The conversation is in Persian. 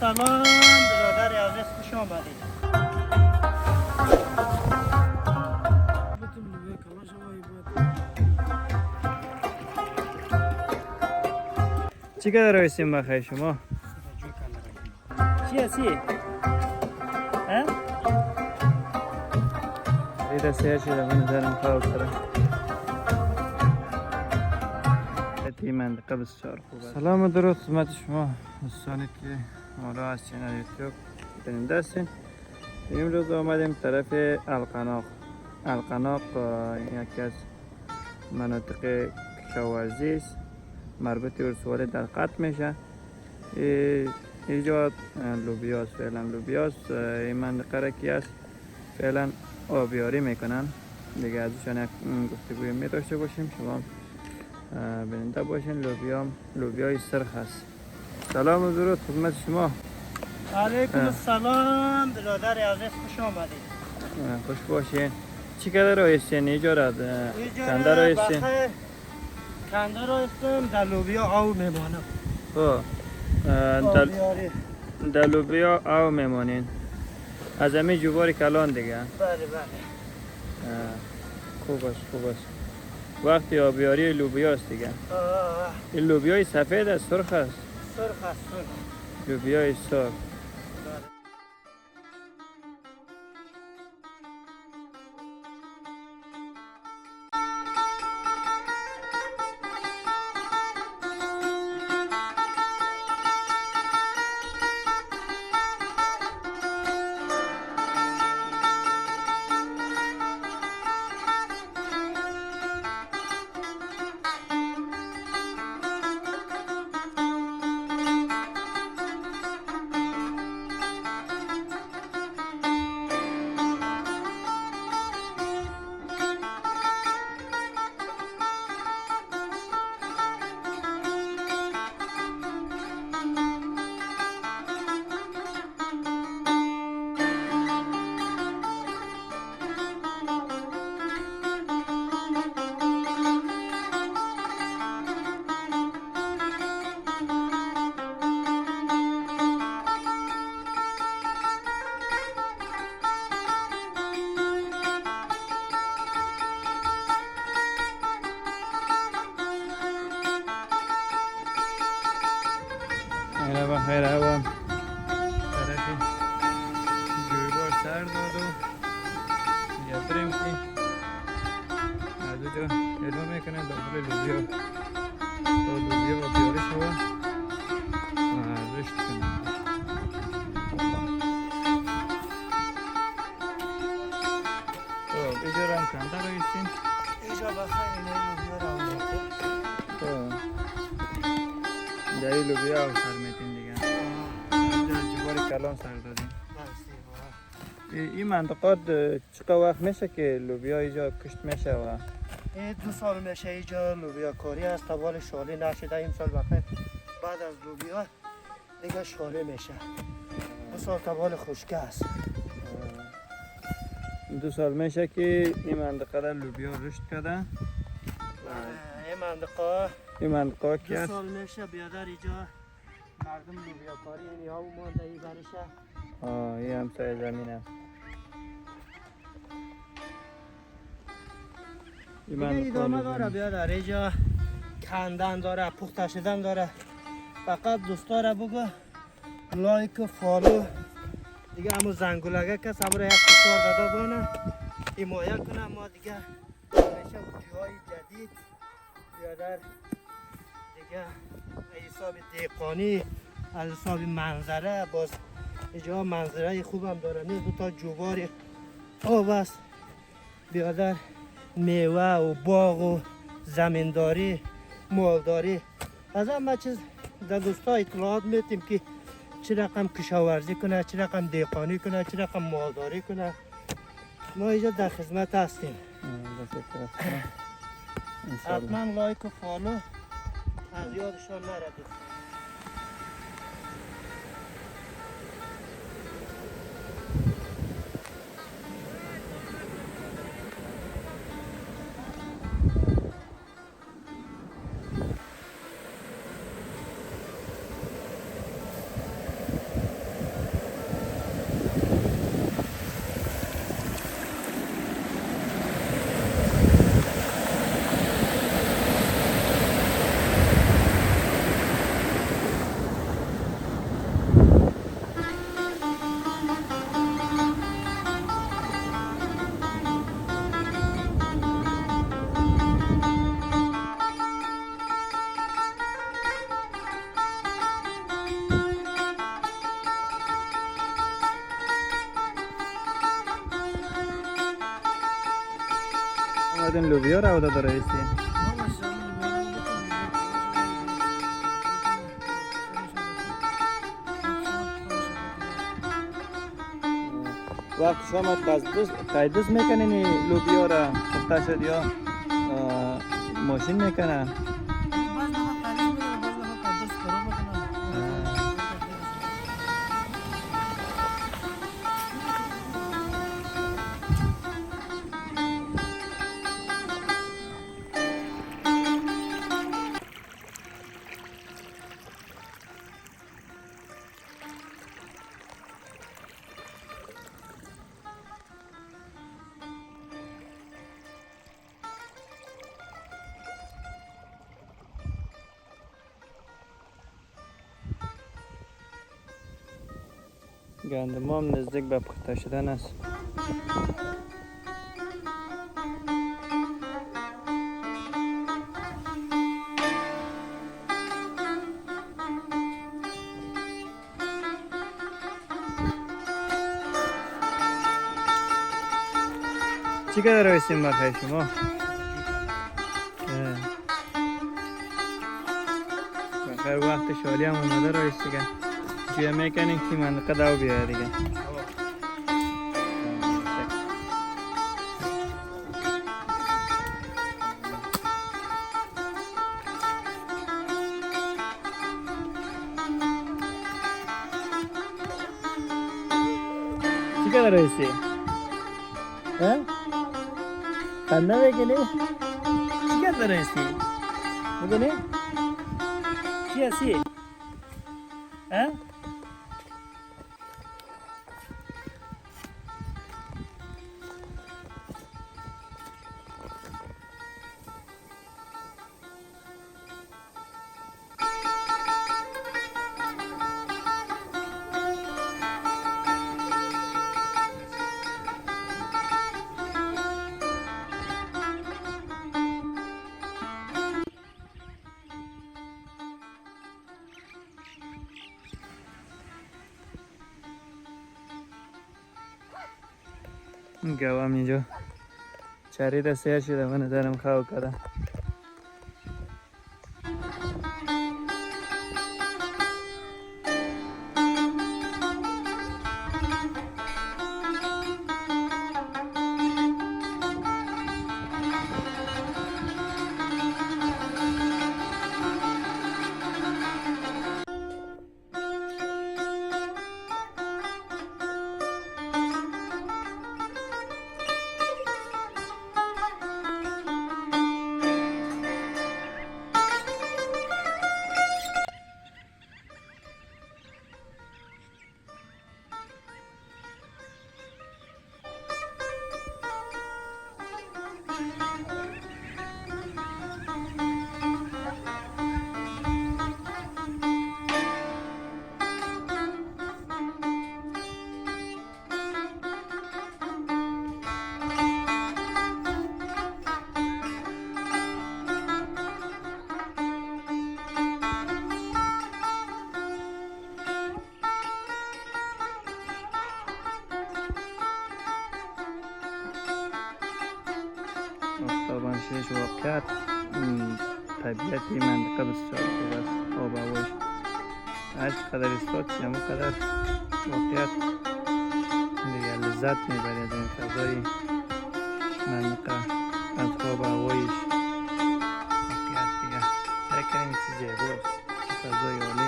سلام برادر عزیز، خوش آمدید. چی که در رایستیم بخیر شما؟ چی هستی؟ ایده سیر شده من دارم خواب کرده تی منطقه بسیار خوبه. سلام و درود خدمت شما دوستانی که ما را از چینل یوتیوب بیننده هستین. امروز آمدیم طرف القناق یکی از مناطق کشاورزی است، مربوط به ولسوالی در قط میشه. اینجا لوبیاست، فعلا لوبیاست. این منطقه را که است فعلا آبیاری میکنن دیگه، ازشان یک گفتگوی می داشته باشیم. شما بیننده باشین. لوبیای سرخ هست. سلام و درود خدمت شما. علیکم السلام برادر عزیز، خوش آمدید. خوش باشین. چی کده رو هستین اینجا را؟ کنده رو هستین؟ کنده رو هستیم، در لوبیا آو میمانم. در لوبیا آو میمانین از همین جوبار کلان دیگه؟ بله بله. خوب است. وقتی آبیاری لوبیا است دیگه. این لوبیای سفید است، سرخ است؟ سرخ است. لوبیای سرخ. اینا بخیر هوا طرفی جویبار سر داد و یا بریم که از اونجا ادامه میکنه داخل لوبیا تا لوبیا با بیاره شوا و رشت کنه. اینجا رو هم کنده رو ایستین؟ اینجا بخیر اینه لوبیا رو آمده. در این لوبیا رو سر میتین دیگه. اینجا جوار کلان سر دادیم. این منطقات چقدر وقت میشه که لوبیا اینجا کشت میشه؟ و 2 سال میشه اینجا لوبیا کاری است. تبال شالی نشده این سال بخیر. بعد از لوبیا دیگه شالی میشه. 2 سال تبال خشکه است. 2 سال میشه که این منطقه را لوبیا رشد کرده. این منطقه کی 2 است؟ سال میشه بیادر اینجا مردم لوبیا کاری این ها مانده ای برشه. این همسایه زمین است. دیگه ادامه داره بیادر اینجا کندن داره، پخته شدن داره. فقط دوستا بگو لایک فالو دیگه همون زنگولگه که صبر یک فشار داده بانه حمایت کنه. ما دیگه همیشه ویدیوهای جدید بیادر دیگه حساب دهقانی از حساب منظره، باز اینجا منظره خوب هم داره. نیست 2 تا جوبار آب است بیادر، میوه و باغ و زمینداری مالداری. از همه چیز در دوستا اطلاعات میتیم که چه رقم کشاورزی کنه، چه رقم دهقانی کنه، چه رقم مالداری کنه. ما اینجا در خدمت هستیم. حتما لایک و فالو از یادشان نره دوستان. زیاد این لوبیا رو داده رئیسی. وقت شما قیدوس میکنین این لوبیا را پخته شد یا ماشین میکنه؟ گندم هم نزدیک به پخته شدن است. چی قدر رویسیم بخیر شما؟ بخیر وقت شالی هم اومده رویس دیگه جویه میکنیم که منطقه دو بیاره دیگه. چی قدر رویسی؟ خنده بکنی؟ چی قدر رویسی؟ بکنی؟ چی هستی؟ گوام اینجا چرید سیر شده و نظرم خواه کرده. آفتابانشیش واقعیت طبیعتی منطقه بسیار خوب است. آب و هواش هر چقدر استاد شیم اونقدر واقعیت دیگه لذت میبری از این فضای منطقه، از آب و هوایش. واقعیت دیگه سعی کنیم چیزی باست، فضای عالی